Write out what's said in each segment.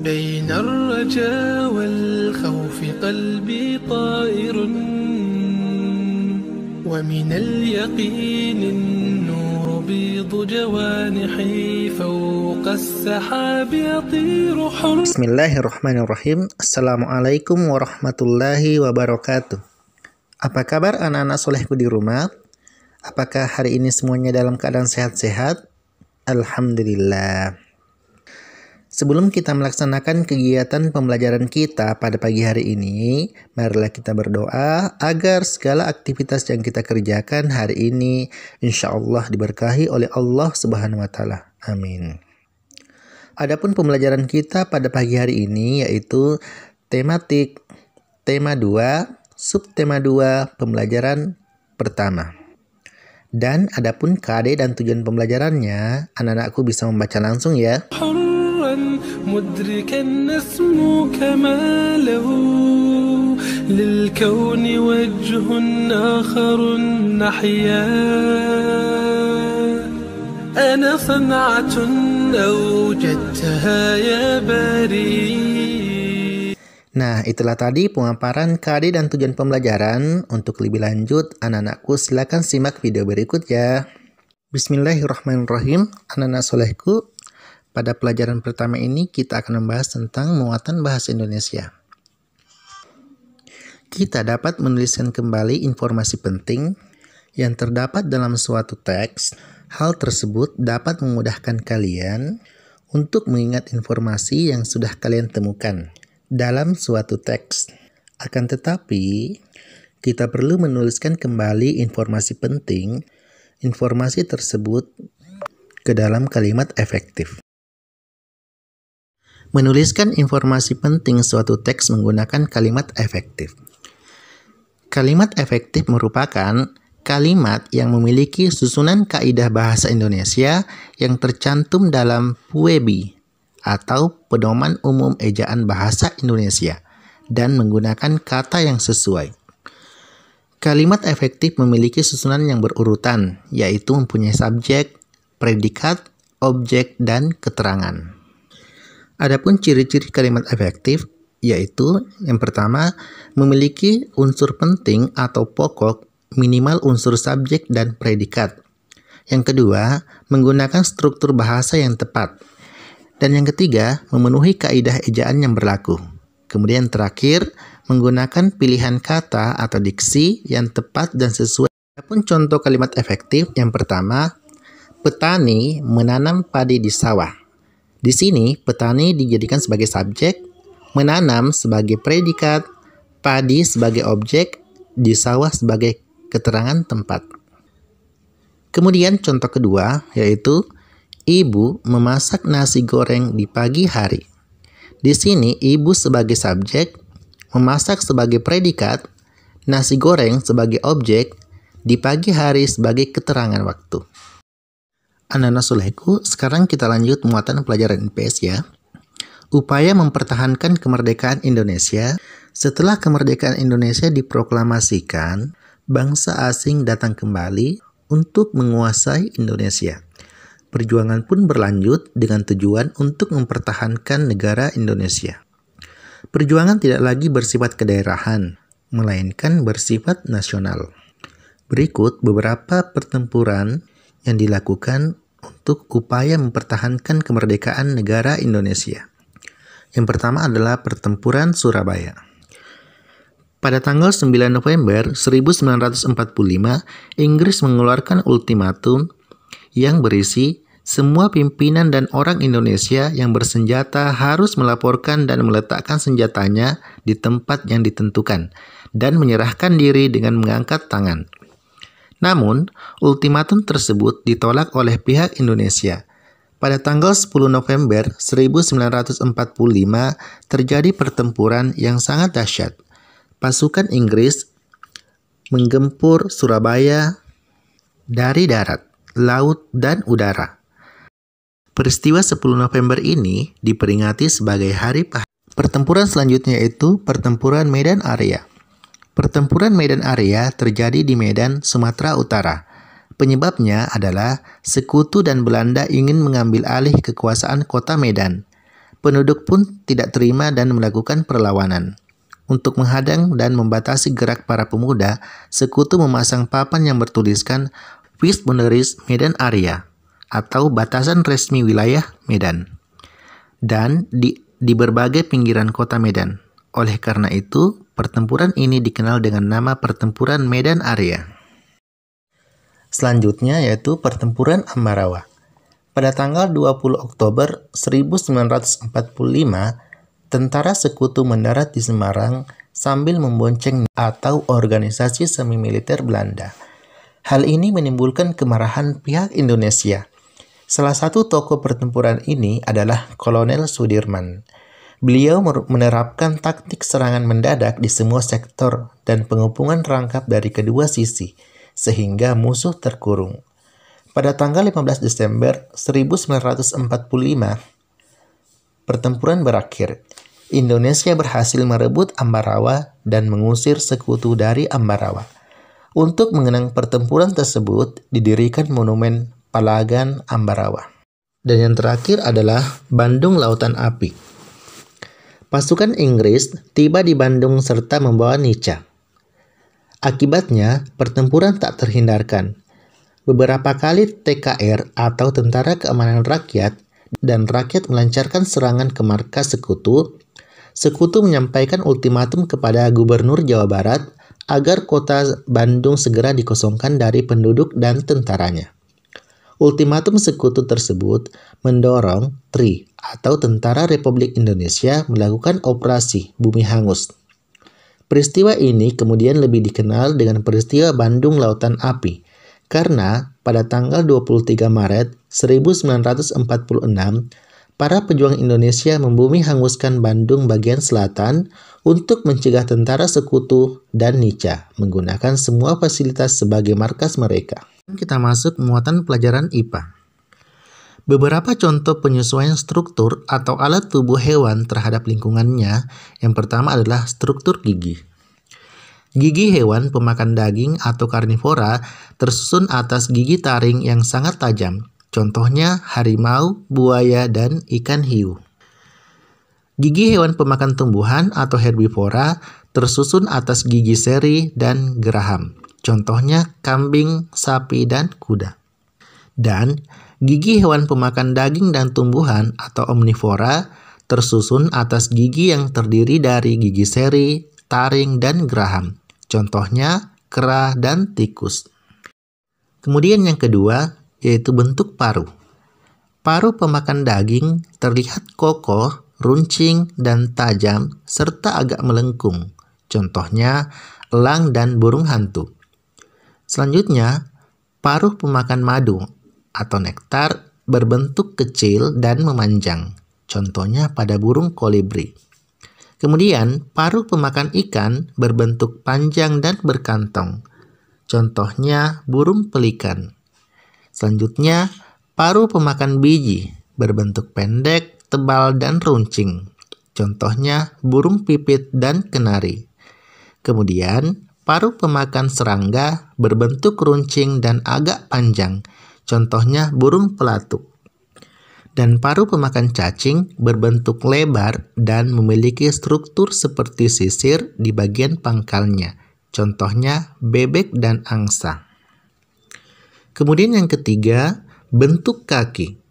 بين الرجا والخوف قلبي طائر ومن اليقين النور بيض جوانحي فوق السحاب يطير حر. Bismillahirrahmanirrahim. Assalamualaikum warahmatullahi wabarakatuh. Apa kabar anak-anak solehku di rumah? Apakah hari ini semuanya dalam keadaan sehat-sehat? Alhamdulillah. Sebelum kita melaksanakan kegiatan pembelajaran kita pada pagi hari ini, marilah kita berdoa agar segala aktivitas yang kita kerjakan hari ini insya Allah diberkahi oleh Allah Subhanahu wa Ta'ala. Amin. Adapun pembelajaran kita pada pagi hari ini yaitu tematik, tema 2, subtema 2, pembelajaran pertama. Dan adapun KD dan tujuan pembelajarannya, anak-anakku bisa membaca langsung ya. مدركا نسمو كماله للكون وجه آخر نحيا أنا صنعة أوجدتها يا بري. Nah, itulah tadi pemaparan KD dan tujuan pembelajaran. Untuk lebih lanjut, anak-anakku silakan simak video berikut ya. Bismillahirrahmanirrahim. Anak-anak solehku, pada pelajaran pertama ini kita akan membahas tentang muatan bahasa Indonesia. Kita dapat menuliskan kembali informasi penting yang terdapat dalam suatu teks. Hal tersebut dapat memudahkan kalian untuk mengingat informasi yang sudah kalian temukan dalam suatu teks. Akan tetapi, kita perlu menuliskan kembali informasi penting, informasi tersebut ke dalam kalimat efektif. Menuliskan informasi penting suatu teks menggunakan kalimat efektif. Kalimat efektif merupakan kalimat yang memiliki susunan kaidah bahasa Indonesia yang tercantum dalam PUEB atau Pedoman Umum Ejaan Bahasa Indonesia dan menggunakan kata yang sesuai. Kalimat efektif memiliki susunan yang berurutan, yaitu mempunyai subjek, predikat, objek, dan keterangan. Adapun ciri-ciri kalimat efektif yaitu yang pertama, memiliki unsur penting atau pokok minimal unsur subjek dan predikat. Yang kedua, menggunakan struktur bahasa yang tepat. Dan yang ketiga, memenuhi kaidah ejaan yang berlaku. Kemudian terakhir, menggunakan pilihan kata atau diksi yang tepat dan sesuai. Adapun contoh kalimat efektif yang pertama, petani menanam padi di sawah. Di sini, petani dijadikan sebagai subjek, menanam sebagai predikat, padi sebagai objek, di sawah sebagai keterangan tempat. Kemudian contoh kedua, yaitu ibu memasak nasi goreng di pagi hari. Di sini, ibu sebagai subjek, memasak sebagai predikat, nasi goreng sebagai objek, di pagi hari sebagai keterangan waktu. Anak-anak solehku, sekarang kita lanjut muatan pelajaran IPS ya. Upaya mempertahankan kemerdekaan Indonesia. Setelah kemerdekaan Indonesia diproklamasikan, bangsa asing datang kembali untuk menguasai Indonesia. Perjuangan pun berlanjut dengan tujuan untuk mempertahankan negara Indonesia. Perjuangan tidak lagi bersifat kedaerahan, melainkan bersifat nasional. Berikut beberapa pertempuran yang dilakukan untuk upaya mempertahankan kemerdekaan negara Indonesia. Yang pertama adalah Pertempuran Surabaya. Pada tanggal 9 November 1945, Inggris mengeluarkan ultimatum yang berisi semua pimpinan dan orang Indonesia yang bersenjata harus melaporkan dan meletakkan senjatanya di tempat yang ditentukan dan menyerahkan diri dengan mengangkat tangan. Namun, ultimatum tersebut ditolak oleh pihak Indonesia. Pada tanggal 10 November 1945 terjadi pertempuran yang sangat dahsyat. Pasukan Inggris menggempur Surabaya dari darat, laut, dan udara. Peristiwa 10 November ini diperingati sebagai Hari Pahlawan. Pertempuran selanjutnya yaitu Pertempuran Medan Area. Pertempuran Medan Area terjadi di Medan, Sumatera Utara. Penyebabnya adalah Sekutu dan Belanda ingin mengambil alih kekuasaan kota Medan. penduduk pun tidak terima dan melakukan perlawanan. Untuk menghadang dan membatasi gerak para pemuda, sekutu memasang papan yang bertuliskan Vis Boundaries Medan Area atau batasan resmi wilayah Medan dan di berbagai pinggiran kota Medan. Oleh karena itu, pertempuran ini dikenal dengan nama Pertempuran Medan Area. Selanjutnya yaitu Pertempuran Ambarawa. Pada tanggal 20 Oktober 1945, tentara sekutu mendarat di Semarang sambil membonceng atau organisasi semi-militer Belanda. Hal ini menimbulkan kemarahan pihak Indonesia. Salah satu tokoh pertempuran ini adalah Kolonel Sudirman. Beliau menerapkan taktik serangan mendadak di semua sektor dan pengepungan rangkap dari kedua sisi, sehingga musuh terkurung. Pada tanggal 15 Desember 1945, pertempuran berakhir. Indonesia berhasil merebut Ambarawa dan mengusir sekutu dari Ambarawa. Untuk mengenang pertempuran tersebut, didirikan monumen Palagan Ambarawa. Dan yang terakhir adalah Bandung Lautan Api. Pasukan Inggris tiba di Bandung serta membawa Nica. Akibatnya, pertempuran tak terhindarkan. Beberapa kali TKR atau Tentara Keamanan Rakyat dan rakyat melancarkan serangan ke markas sekutu. Sekutu menyampaikan ultimatum kepada Gubernur Jawa Barat agar kota Bandung segera dikosongkan dari penduduk dan tentaranya. Ultimatum sekutu tersebut mendorong TRI atau Tentara Republik Indonesia melakukan operasi Bumi Hangus. Peristiwa ini kemudian lebih dikenal dengan peristiwa Bandung Lautan Api karena pada tanggal 23 Maret 1946 para pejuang Indonesia membumi hanguskan Bandung bagian selatan untuk mencegah tentara sekutu dan Nica menggunakan semua fasilitas sebagai markas mereka. Kita masuk muatan pelajaran IPA. Beberapa contoh penyesuaian struktur atau alat tubuh hewan terhadap lingkungannya. Yang pertama adalah struktur gigi. Gigi hewan pemakan daging atau karnivora tersusun atas gigi taring yang sangat tajam. Contohnya harimau, buaya, dan ikan hiu. Gigi hewan pemakan tumbuhan atau herbivora tersusun atas gigi seri dan geraham. Contohnya kambing, sapi, dan kuda. Dan gigi hewan pemakan daging dan tumbuhan atau omnivora tersusun atas gigi yang terdiri dari gigi seri, taring, dan geraham. Contohnya kera dan tikus. Kemudian yang kedua yaitu bentuk paru. Paru pemakan daging terlihat kokoh, runcing, dan tajam serta agak melengkung. Contohnya elang dan burung hantu. Selanjutnya, paruh pemakan madu atau nektar berbentuk kecil dan memanjang. Contohnya pada burung kolibri. Kemudian, paruh pemakan ikan berbentuk panjang dan berkantong. Contohnya burung pelikan. Selanjutnya, paruh pemakan biji berbentuk pendek, tebal, dan runcing. Contohnya burung pipit dan kenari. Kemudian, paruh pemakan serangga berbentuk runcing dan agak panjang. Contohnya burung pelatuk. Dan paruh pemakan cacing berbentuk lebar dan memiliki struktur seperti sisir di bagian pangkalnya. Contohnya bebek dan angsa. Kemudian yang ketiga, bentuk kaki.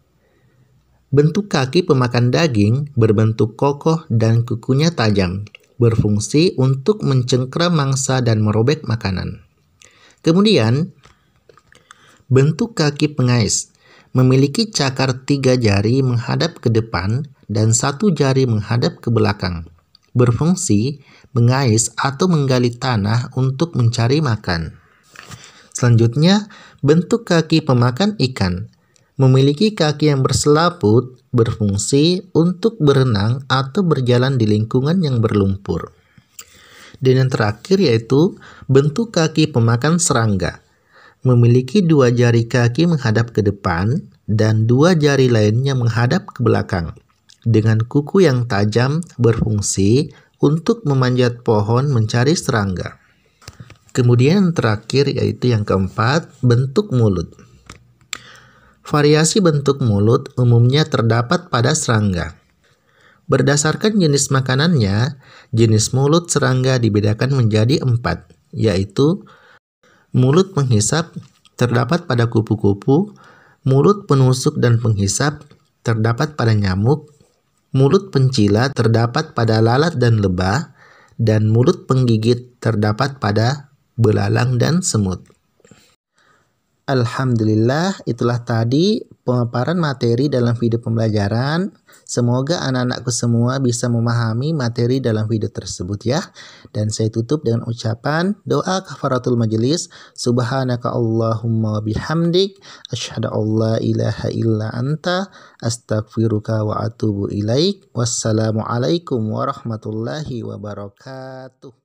Bentuk kaki pemakan daging berbentuk kokoh dan kukunya tajam, berfungsi untuk mencengkram mangsa dan merobek makanan. Kemudian, bentuk kaki pengais memiliki cakar 3 jari menghadap ke depan dan 1 jari menghadap ke belakang. Berfungsi mengais atau menggali tanah untuk mencari makan. Selanjutnya, bentuk kaki pemakan ikan memiliki kaki yang berselaput, berfungsi untuk berenang atau berjalan di lingkungan yang berlumpur. Dan yang terakhir yaitu bentuk kaki pemakan serangga. Memiliki 2 jari kaki menghadap ke depan dan 2 jari lainnya menghadap ke belakang. Dengan kuku yang tajam berfungsi untuk memanjat pohon mencari serangga. Kemudian yang terakhir yaitu yang keempat, bentuk mulut. Variasi bentuk mulut umumnya terdapat pada serangga. Berdasarkan jenis makanannya, jenis mulut serangga dibedakan menjadi 4, yaitu mulut penghisap terdapat pada kupu-kupu, mulut penusuk dan penghisap terdapat pada nyamuk, mulut pencila terdapat pada lalat dan lebah, dan mulut penggigit terdapat pada belalang dan semut. Alhamdulillah, itulah tadi pemaparan materi dalam video pembelajaran. Semoga anak-anakku semua bisa memahami materi dalam video tersebut ya. Dan saya tutup dengan ucapan doa kafaratul majelis. Subhanaka Allahumma bihamdik, asyhadu an la ilaha illa anta, astaghfiruka wa atubu ilaik. Wassalamualaikum warahmatullahi wabarakatuh.